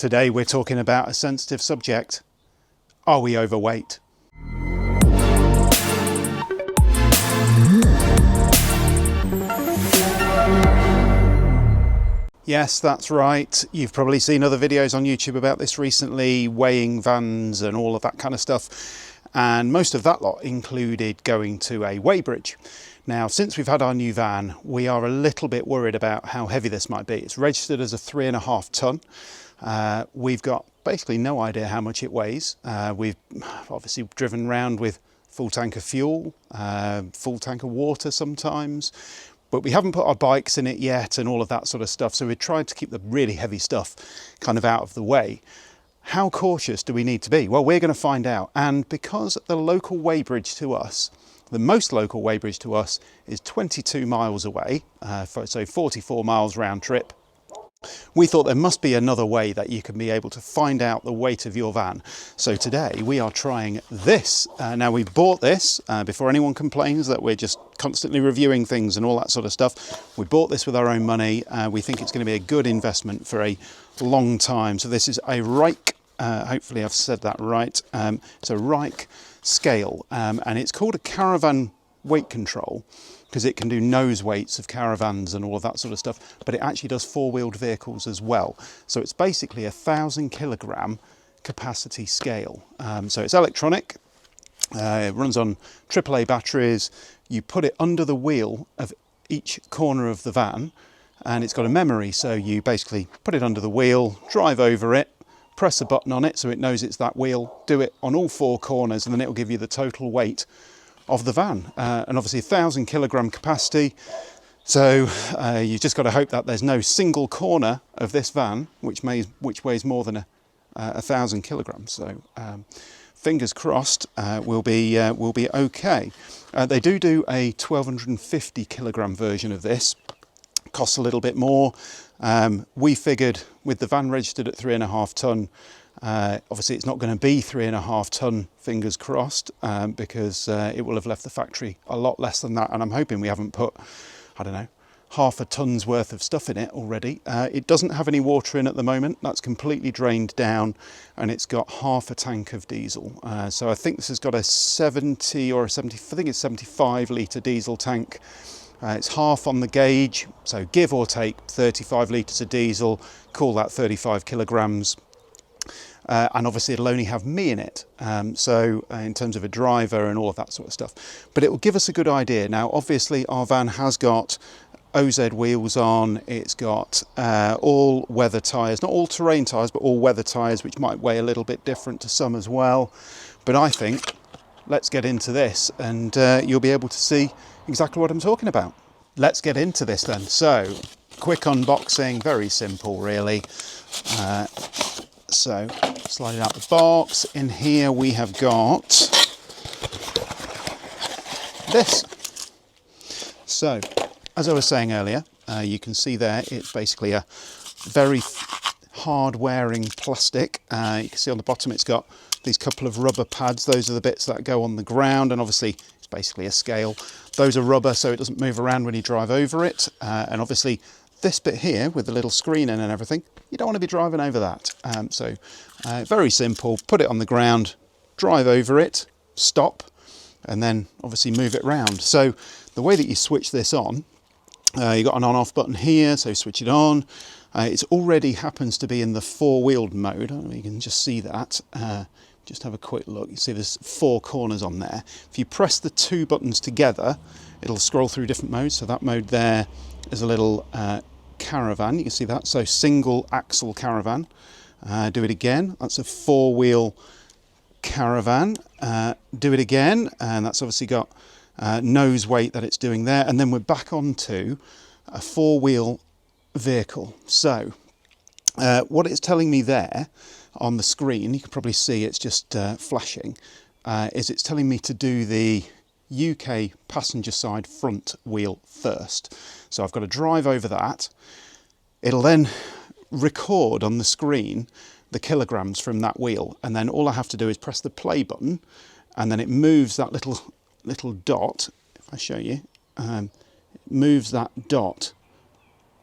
Today we're talking about a sensitive subject. Are we overweight? Yes, that's right. You've probably seen other videos on YouTube about this recently, weighing vans and all of that kind of stuff. And most of that lot included going to a weighbridge. Now, since we've had our new van, we are a little bit worried about how heavy this might be. It's registered as a 3.5 tonne. We've got basically no idea how much it weighs. We've obviously driven around with full tank of fuel, full tank of water sometimes, but we haven't put our bikes in it yet and all of that sort of stuff. So we tried to keep the really heavy stuff kind of out of the way. How cautious do we need to be? Well, we're going to find out. And because the local weighbridge to us, the most local weighbridge to us, is 22 miles away, so 44 miles round trip, we thought there must be another way that you can be able to find out the weight of your van. So today we are trying this. Now, we bought this before anyone complains that we're just constantly reviewing things and all that sort of stuff. We bought this with our own money. We think it's going to be a good investment for a long time. So this is a Reich, hopefully I've said that right. It's a Reich Scale, and it's called a caravan weight control because it can do nose weights of caravans and all of that sort of stuff, but it actually does four-wheeled vehicles as well. So it's basically 1,000 kilogram capacity scale. So it's electronic, it runs on AAA batteries. You put it under the wheel of each corner of the van, and it's got a memory. So you basically put it under the wheel, drive over it, press a button on it so it knows it's that wheel, do it on all four corners, and then it'll give you the total weight of the van. And obviously 1,000 kilogram capacity. So you've just got to hope that there's no single corner of this van which weighs more than 1,000 kilograms. So fingers crossed, we'll be okay. They do a 1,250 kilogram version of this. Costs a little bit more. We figured with the van registered at 3.5 tonne, obviously it's not going to be 3.5 tonne, fingers crossed, because it will have left the factory a lot less than that, and I'm hoping we haven't put, I don't know, half a tonne's worth of stuff in it already. It doesn't have any water in at the moment. That's completely drained down, and it's got half a tank of diesel. So I think this has got a 70 or a 70, I think it's 75 litre diesel tank. It's half on the gauge, so give or take 35 litres of diesel, call that 35 kilograms. And obviously it'll only have me in it, so in terms of a driver and all of that sort of stuff. But it will give us a good idea. Now, obviously our van has got OZ wheels on, it's got all weather tyres, not all terrain tyres, but all weather tyres, which might weigh a little bit different to some as well. But I think, let's get into this and you'll be able to see exactly what I'm talking about. Let's get into this then. So, quick unboxing, very simple really. So, slide it out the box. In here we have got this. So, as I was saying earlier, you can see there it's basically a very hard wearing plastic. You can see on the bottom it's got these couple of rubber pads. Those are the bits that go on the ground, and obviously it's basically a scale. Those are rubber so it doesn't move around when you drive over it, and obviously this bit here with the little screen in and everything, you don't want to be driving over that. So very simple, put it on the ground, drive over it, stop, and then obviously move it around. So the way that you switch this on, you've got an on-off button here, so switch it on. It already happens to be in the four-wheeled mode. I don't know if you can just see that. Just have a quick look. You see there's 4 corners on there. If you press the 2 buttons together, it'll scroll through different modes. So that mode there is a little caravan. You can see that. So single axle caravan. Do it again. That's a 4-wheel caravan. Do it again. And that's obviously got nose weight that it's doing there. And then we're back onto a 4-wheel vehicle. So what it's telling me there on the screen, you can probably see it's just flashing, is it's telling me to do the UK passenger side front wheel first. So I've got to drive over that. It'll then record on the screen the kilograms from that wheel, and then all I have to do is press the play button, and then it moves that little dot. If I show you, it moves that dot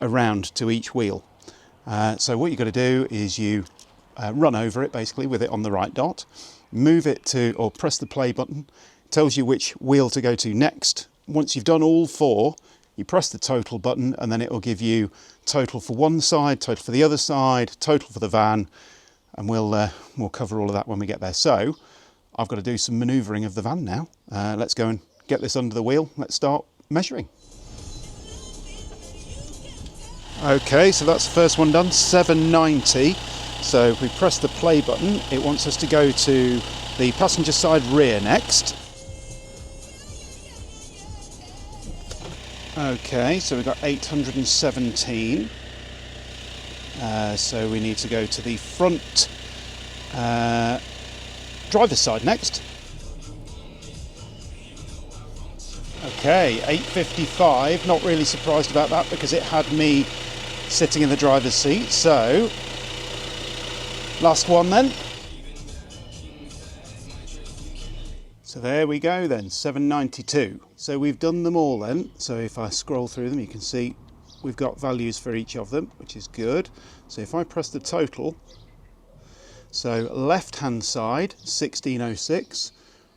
around to each wheel. So what you've got to do is you run over it basically with it on the right dot, move it to, or press the play button, tells you which wheel to go to next. Once you've done all 4, you press the total button and then it will give you total for one side, total for the other side, total for the van, and we'll cover all of that when we get there. So I've got to do some manoeuvring of the van now. Let's go and get this under the wheel. Let's start measuring. Okay, so that's the first one done, 790. So if we press the play button, it wants us to go to the passenger side rear next. Okay, so we've got 817. So we need to go to the front driver's side next. Okay, 855. Not really surprised about that because it had me sitting in the driver's seat. So last one then. So there we go then, 792. So we've done them all then. So if I scroll through them, you can see we've got values for each of them, which is good. So if I press the total, so left hand side 1606,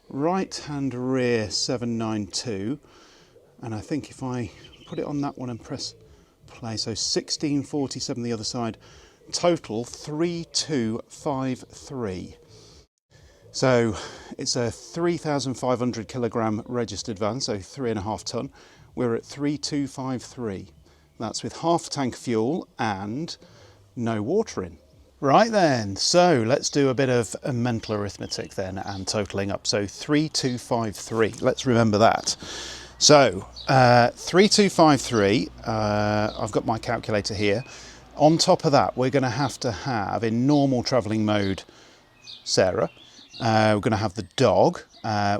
right hand rear 792, and I think if I put it on that one and press play, so 1647 the other side, total 3253. So it's a 3,500 kilogram registered van, so 3.5 ton. We're at 3253. That's with half a tank of fuel and no water in. Right then, so let's do a bit of a mental arithmetic then and totaling up. So 3253, let's remember that. So 3253, I've got my calculator here. On top of that, we're going to have in normal travelling mode, Sarah. We're going to have the dog.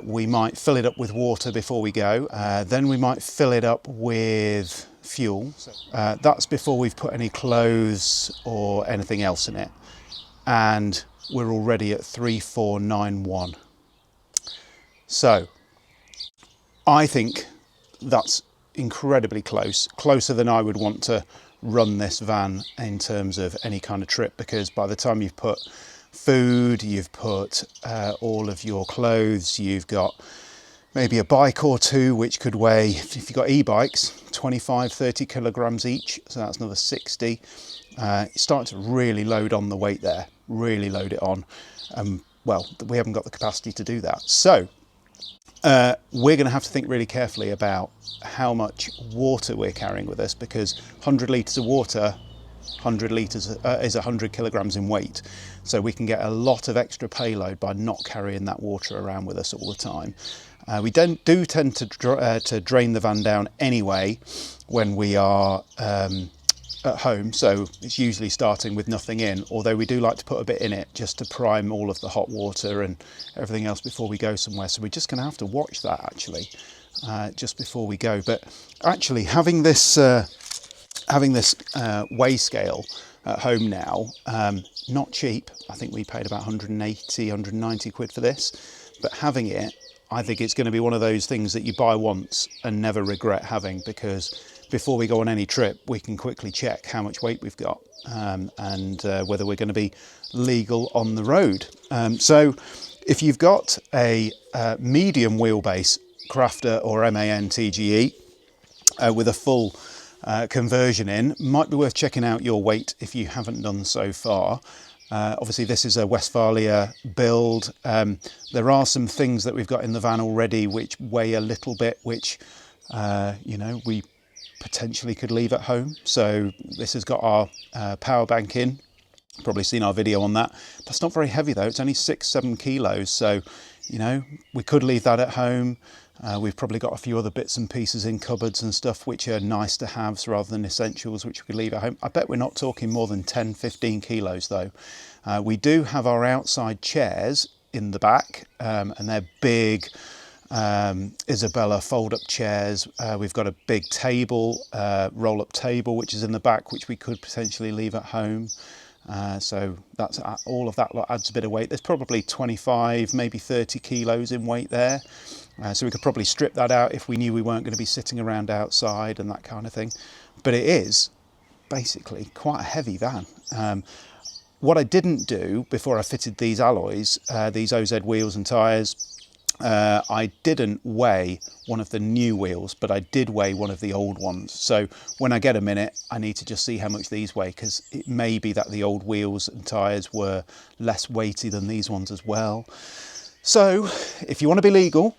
We might fill it up with water before we go. Then we might fill it up with fuel. That's before we've put any clothes or anything else in it. And we're already at 3491. So I think that's incredibly close, closer than I would want to run this van in terms of any kind of trip, because by the time you've put food, you've put all of your clothes, you've got maybe a bike or two which could weigh, if you've got e-bikes, 25, 30 kilograms each, so that's another 60. You start to really load on the weight there, really load it on. Well, we haven't got the capacity to do that. So we're going to have to think really carefully about how much water we're carrying with us, because 100 litres of water, 100 litres is 100 kilograms in weight. So we can get a lot of extra payload by not carrying that water around with us all the time. We do tend to drain the van down anyway when we are at home, so it's usually starting with nothing in, although we do like to put a bit in it just to prime all of the hot water and everything else before we go somewhere. So we're just going to have to watch that actually just before we go. But actually having this weigh scale at home now, not cheap. I think we paid about 180, 190 quid for this, but having it, I think it's going to be one of those things that you buy once and never regret having, because before we go on any trip, we can quickly check how much weight we've got and whether we're going to be legal on the road. So if you've got a medium wheelbase Crafter or MAN TGE with a full conversion in, might be worth checking out your weight if you haven't done so far. Obviously this is a Westfalia build. There are some things that we've got in the van already which weigh a little bit, which you know, we potentially could leave at home. So this has got our power bank in. Probably seen our video on that. That's not very heavy though, it's only 6-7 kilos, so you know, we could leave that at home. We've probably got a few other bits and pieces in cupboards and stuff which are nice to have rather than essentials which we could leave at home. I bet we're not talking more than 10-15 kilos though. We do have our outside chairs in the back, and they're big Isabella fold-up chairs. We've got a big table, roll-up table which is in the back, which we could potentially leave at home. So that's all of that lot adds a bit of weight. There's probably 25, maybe 30 kilos in weight there. So we could probably strip that out if we knew we weren't going to be sitting around outside and that kind of thing. But it is basically quite a heavy van. what I didn't do before I fitted these alloys, these OZ wheels and tyres, I didn't weigh one of the new wheels, but I did weigh one of the old ones. So when I get a minute, I need to just see how much these weigh, because it may be that the old wheels and tyres were less weighty than these ones as well. So if you want to be legal,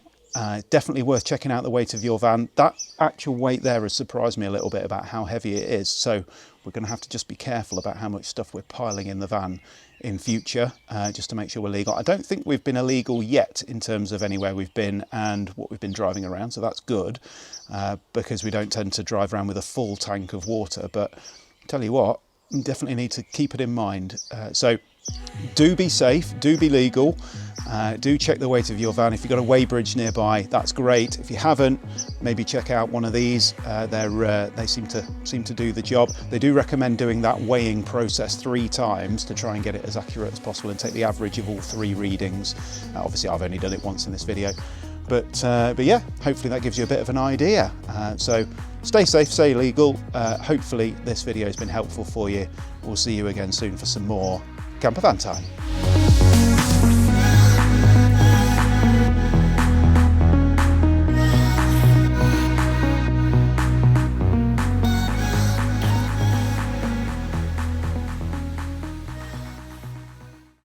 definitely worth checking out the weight of your van. That actual weight there has surprised me a little bit about how heavy it is. So we're going to have to just be careful about how much stuff we're piling in the van in future, just to make sure we're legal. I don't think we've been illegal yet in terms of anywhere we've been and what we've been driving around, so that's good, because we don't tend to drive around with a full tank of water. But tell you what, you definitely need to keep it in mind. So do be safe, do be legal, do check the weight of your van. If you've got a weighbridge nearby, that's great. If you haven't, maybe check out one of these. They seem to do the job. They do recommend doing that weighing process 3 times to try and get it as accurate as possible and take the average of all 3 readings. Obviously, I've only done it once in this video, but yeah, hopefully that gives you a bit of an idea. So stay safe, stay legal. Hopefully this video has been helpful for you. We'll see you again soon for some more Campervan Time.